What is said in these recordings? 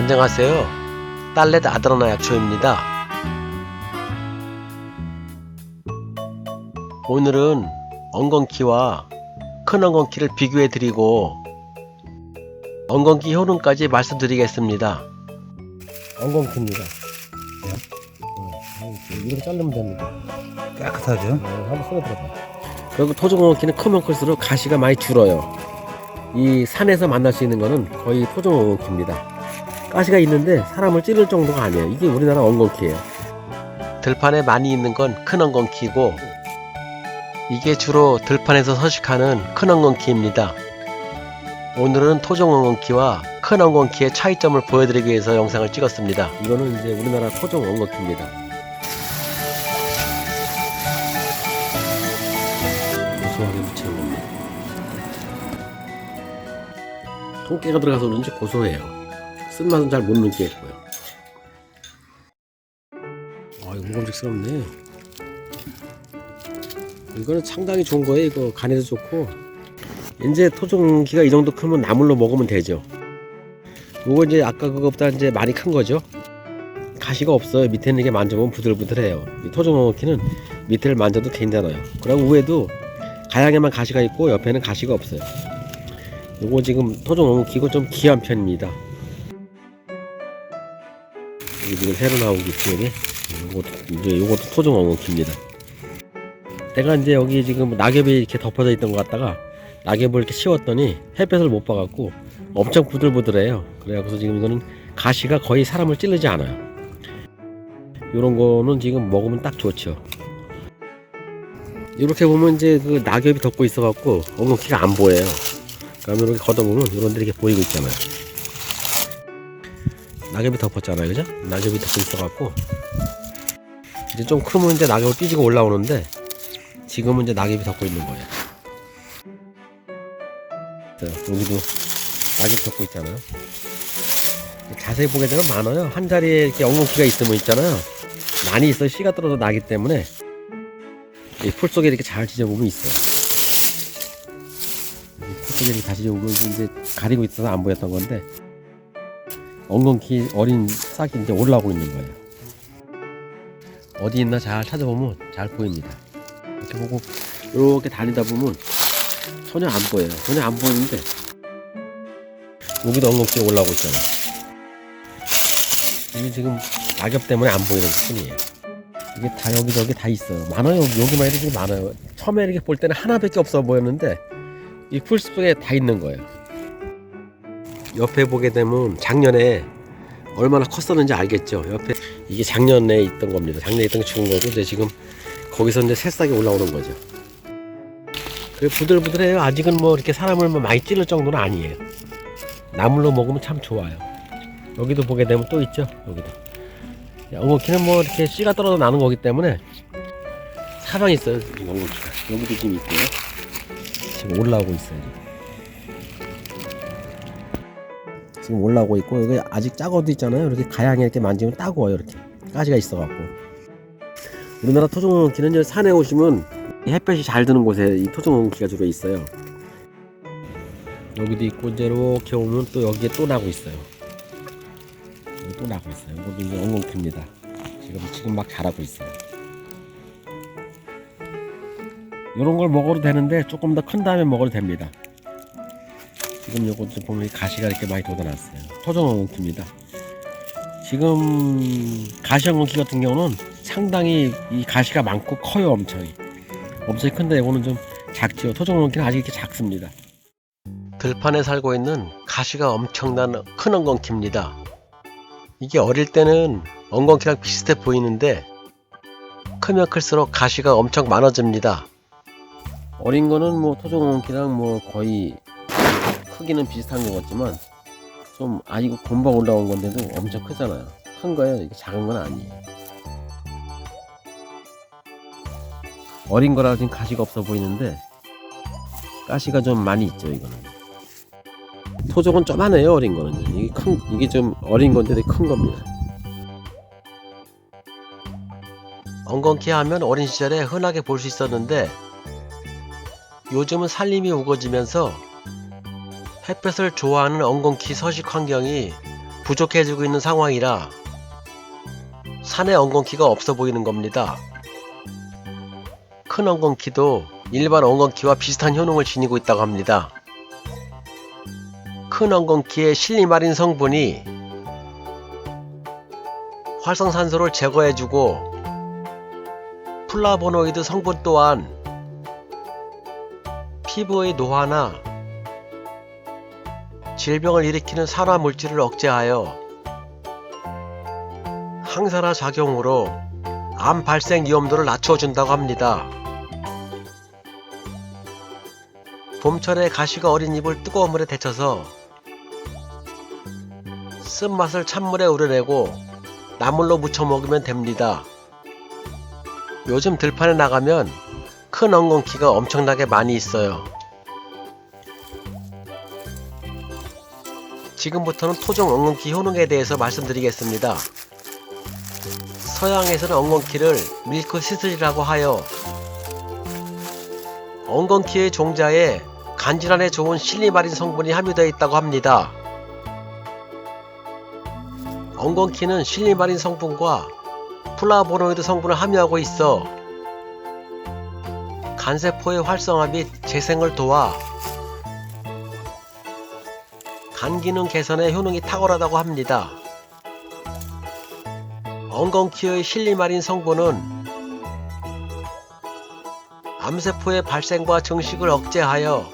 안녕하세요. 딸넷 아드라나 약초입니다. 오늘은 엉겅퀴와 큰 엉겅퀴를 비교해 드리고 엉겅퀴 효능까지 말씀드리겠습니다. 엉겅퀴입니다. 이렇게 자르면 됩니다. 깨끗하죠? 한번 썰어들어봐. 그리고 토종 엉겅퀴는 크면 클수록 가시가 많이 줄어요. 이 산에서 만날 수 있는 거는 거의 토종 엉겅퀴입니다. 가시가 있는데 사람을 찌를 정도가 아니에요. 이게 우리나라 엉겅퀴예요. 들판에 많이 있는 건 큰 엉겅퀴고 이게 주로 들판에서 서식하는 큰 엉겅퀴입니다. 오늘은 토종 엉겅퀴와 큰 엉겅퀴의 차이점을 보여드리기 위해서 영상을 찍었습니다. 이거는 이제 우리나라 토종 엉겅퀴입니다. 고소하게 무치는 겁니다. 통깨가 들어가서 그런지 고소해요. 쓴맛은 잘 못 느끼겠고요. 이거 먹음직스럽네. 이거는 상당히 좋은 거예요. 이거 간에도 좋고. 이제 토종기가 이 정도 크면 나물로 먹으면 되죠. 요거 이제 아까 그거보다 이제 많이 큰 거죠. 가시가 없어요. 밑에 있는 게 만져보면 부들부들해요. 이 토종 엉겅퀴는 밑에를 만져도 괜찮아요. 그리고 위에도 가양에만 가시가 있고 옆에는 가시가 없어요. 요거 지금 토종 엉겅퀴고 좀 귀한 편입니다. 지금 새로 나오기 때문에 요것도 토종 엉겅퀴입니다. 내가 이제 여기 지금 낙엽이 이렇게 덮어져 있던 것 같다가 낙엽을 이렇게 씌웠더니 햇볕을 못 봐갖고 엄청 부들부들해요. 그래갖고 지금 이거는 가시가 거의 사람을 찌르지 않아요. 요런 거는 지금 먹으면 딱 좋죠. 이렇게 보면 이제 그 낙엽이 덮고 있어갖고 엉겅퀴가 안 보여요. 그러면 이렇게 걷어보면 이런 데 이렇게 보이고 있잖아요. 낙엽이 덮었잖아요, 그죠? 낙엽이 덮고 있어갖고 이제 좀 크면 이제 낙엽을 삐지고 올라오는데 지금은 이제 낙엽이 덮고 있는 거예요. 여기도 낙엽 덮고 있잖아요. 자세히 보게 되면 많아요. 한 자리에 이렇게 엉겅퀴가 있으면 있잖아요. 많이 있어요. 씨가 떨어져 나기 때문에 이 풀 속에 이렇게 잘 지져보면 있어요. 풀 속에 이렇게 다 지져보면 이제 가리고 있어서 안 보였던 건데 엉겅퀴 어린 싹이 이제 올라오고 있는 거예요. 어디 있나 잘 찾아보면 잘 보입니다. 이렇게 보고 이렇게 다니다 보면 전혀 안 보여요. 전혀 안 보이는데 여기도 엉겅퀴 올라오고 있잖아요. 이게 지금 낙엽 때문에 안 보이는 것 뿐이에요. 이게 다 여기저기 다 있어요. 많아요. 여기만 이렇게 많아요. 처음에 이렇게 볼 때는 하나밖에 없어 보였는데 이 풀 속에 다 있는 거예요. 옆에 보게 되면 작년에 얼마나 컸었는지 알겠죠. 옆에 이게 작년에 있던 겁니다. 작년에 있던 게 죽은 거고 이제 지금 거기서 이제 새싹이 올라오는 거죠. 그게 부들부들해요. 아직은 뭐 이렇게 사람을 뭐 많이 찌를 정도는 아니에요. 나물로 먹으면 참 좋아요. 여기도 보게 되면 또 있죠. 여기도 엉겅퀴는 뭐 이렇게 씨가 떨어져 나는 거기 때문에 사방에 있어요. 엉겅퀴가 여기도 지금 있고요. 지금 올라오고 있어요. 지금 올라오고 있고 여기 아직 작어도 있잖아요. 이렇게 가양에 이렇게 만지면 따가워요. 이렇게 가시가 있어갖고. 우리나라 토종 엉겅퀴는 산에 오시면 햇볕이 잘 드는 곳에 이 토종 엉겅퀴가 주로 있어요. 여기도 있고 이제 이렇게 오면 또 여기에 또 나고 있어요. 여기 또 나고 있어요. 이것도 이제 엉겅퀴입니다. 지금 막 자라고 있어요. 이런 걸 먹어도 되는데 조금 더 큰 다음에 먹어도 됩니다. 지금 요거 좀 보면 가시가 이렇게 많이 돋아났어요. 토종 엉겅퀴입니다. 지금 가시 엉겅퀴 같은 경우는 상당히 이 가시가 많고 커요. 엄청 큰데 이거는 좀 작죠. 토종 엉겅퀴는 아직 이렇게 작습니다. 들판에 살고 있는 가시가 엄청난 큰 엉겅퀴입니다. 이게 어릴 때는 엉겅퀴랑 비슷해 보이는데 크면 클수록 가시가 엄청 많아집니다. 어린 거는 뭐 토종 엉겅퀴랑 뭐 거의 크기는 비슷한 것 같지만 좀 아니고 금방 올라온 건데도 엄청 크잖아요. 큰 거예요. 이게 작은 건 아니에요. 어린 거라 지금 가시가 없어 보이는데 가시가 좀 많이 있죠. 이거는 토종은 쪼만해요. 어린 거는 이게 좀 어린 건데 되게 큰 겁니다. 엉겅퀴 하면 어린 시절에 흔하게 볼 수 있었는데 요즘은 산림이 우거지면서 햇볕을 좋아하는 엉겅퀴 서식 환경이 부족해지고 있는 상황이라 산에 엉겅퀴가 없어 보이는 겁니다. 큰 엉겅퀴도 일반 엉겅퀴와 비슷한 효능을 지니고 있다고 합니다. 큰 엉겅퀴의 실리마린 성분이 활성산소를 제거해주고 플라보노이드 성분 또한 피부의 노화나 질병을 일으키는 산화 물질을 억제하여 항산화 작용으로 암 발생 위험도를 낮춰준다고 합니다. 봄철에 가시가 어린 잎을 뜨거운 물에 데쳐서 쓴맛을 찬물에 우려내고 나물로 무쳐 먹으면 됩니다. 요즘 들판에 나가면 큰 엉겅퀴가 엄청나게 많이 있어요. 지금부터는 토종 엉겅퀴 효능에 대해서 말씀드리겠습니다. 서양에서는 엉겅퀴를 밀크 시슬이라고 하여 엉겅퀴의 종자에 간질환에 좋은 실리마린 성분이 함유되어 있다고 합니다. 엉겅퀴는 실리마린 성분과 플라보노이드 성분을 함유하고 있어 간세포의 활성화 및 재생을 도와 간 기능 개선에 효능이 탁월하다고 합니다. 엉겅퀴의 실리마린 성분은 암세포의 발생과 증식을 억제하여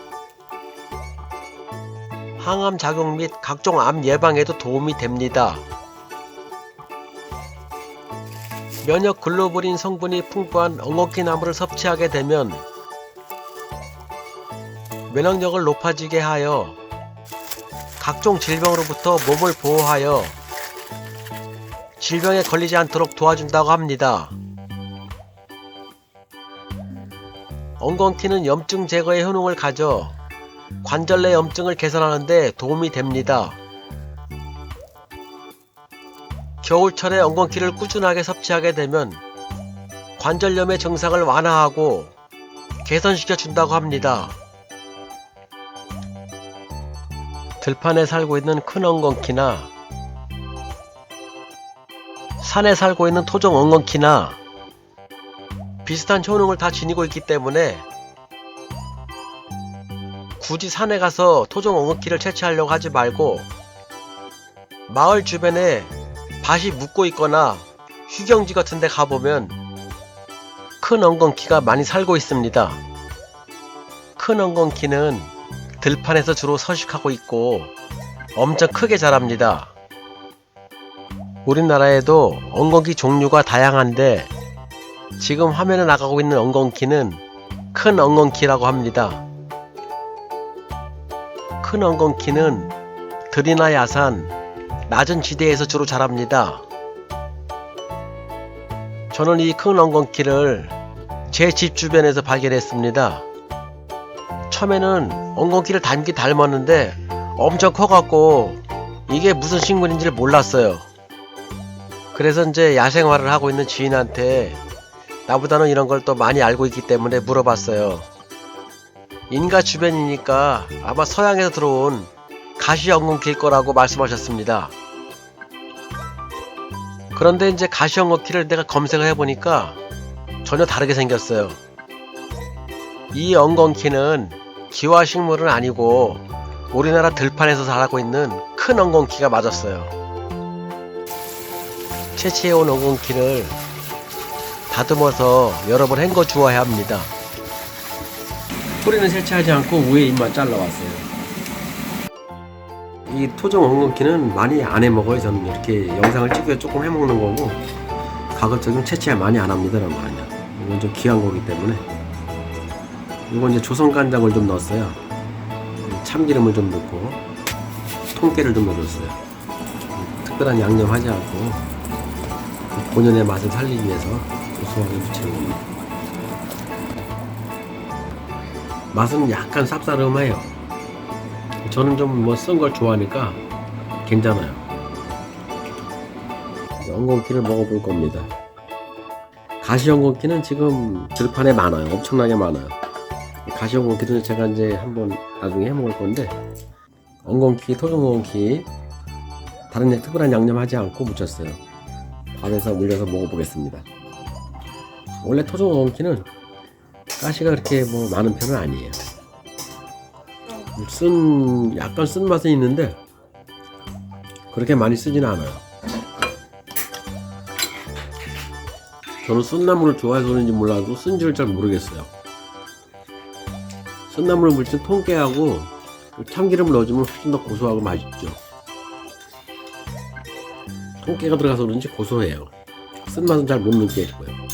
항암 작용 및 각종 암 예방에도 도움이 됩니다. 면역 글로불린 성분이 풍부한 엉겅퀴 나물을 섭취하게 되면 면역력을 높아지게 하여 각종 질병으로부터 몸을 보호하여 질병에 걸리지 않도록 도와준다고 합니다. 엉겅퀴는 염증 제거의 효능을 가져 관절 내 염증을 개선하는 데 도움이 됩니다. 겨울철에 엉겅퀴를 꾸준하게 섭취하게 되면 관절염의 증상을 완화하고 개선시켜 준다고 합니다. 들판에 살고 있는 큰 엉겅퀴나 산에 살고 있는 토종 엉겅퀴나 비슷한 효능을 다 지니고 있기 때문에 굳이 산에 가서 토종 엉겅퀴를 채취하려고 하지 말고 마을 주변에 밭이 묻고 있거나 휴경지 같은 데 가보면 큰 엉겅퀴가 많이 살고 있습니다. 큰 엉겅퀴는 들판에서 주로 서식하고 있고 엄청 크게 자랍니다. 우리나라에도 엉겅퀴 종류가 다양한데 지금 화면에 나가고 있는 엉겅퀴는 큰 엉겅퀴라고 합니다. 큰 엉겅퀴는 들이나 야산, 낮은 지대에서 주로 자랍니다. 저는 이 큰 엉겅퀴를 제 집 주변에서 발견했습니다. 처음에는 엉겅퀴를 닮았는데 엄청 커갖고 이게 무슨 식물인지를 몰랐어요. 그래서 이제 야생화를 하고 있는 지인한테 나보다는 이런 걸 또 많이 알고 있기 때문에 물어봤어요. 인가 주변이니까 아마 서양에서 들어온 가시 엉겅퀴일 거라고 말씀하셨습니다. 그런데 이제 가시 엉겅퀴를 내가 검색을 해보니까 전혀 다르게 생겼어요. 이 엉겅퀴는 기와식물은 아니고 우리나라 들판에서 자라고 있는 큰 엉겅퀴가 맞았어요. 채취해온 엉겅퀴를 다듬어서 여러 번 헹궈 주어야 합니다. 뿌리는 채취하지 않고 위에 잎만 잘라왔어요. 이 토종 엉겅퀴는 많이 안 해먹어요. 저는 이렇게 영상을 찍어서 조금 해먹는 거고 가급적이면 채취를 많이 안 합니다란 말이야. 이건 좀 귀한 거기 때문에. 이건 이제 조선간장을 좀 넣었어요. 참기름을 좀 넣고 통깨를 좀 넣어줬어요. 특별한 양념 하지 않고 본연의 맛을 살리기 위해서 고소하게 무치는 겁니다. 맛은 약간 쌉싸름해요. 저는 좀 뭐 쓴 걸 좋아하니까 괜찮아요. 엉겅퀴를 먹어볼 겁니다. 가시 엉겅퀴는 지금 들판에 많아요. 엄청나게 많아요. 가시 엉겅퀴는 제가 이제 한번 나중에 해 먹을 건데 엉겅퀴, 토종 엉겅퀴 다른 특별한 양념 하지 않고 무쳤어요. 밥에서 물려서 먹어보겠습니다. 원래 토종 엉키는 가시가 그렇게 뭐 많은 편은 아니에요. 약간 쓴 맛은 있는데 그렇게 많이 쓰지는 않아요. 저는 쓴나물을 좋아해서 그런지 몰라도 쓴지를 잘 모르겠어요. 쓴나물을 물씬 통깨하고 참기름을 넣어주면 훨씬 더 고소하고 맛있죠. 통깨가 들어가서 그런지 고소해요. 쓴맛은 잘 못 느끼겠고요.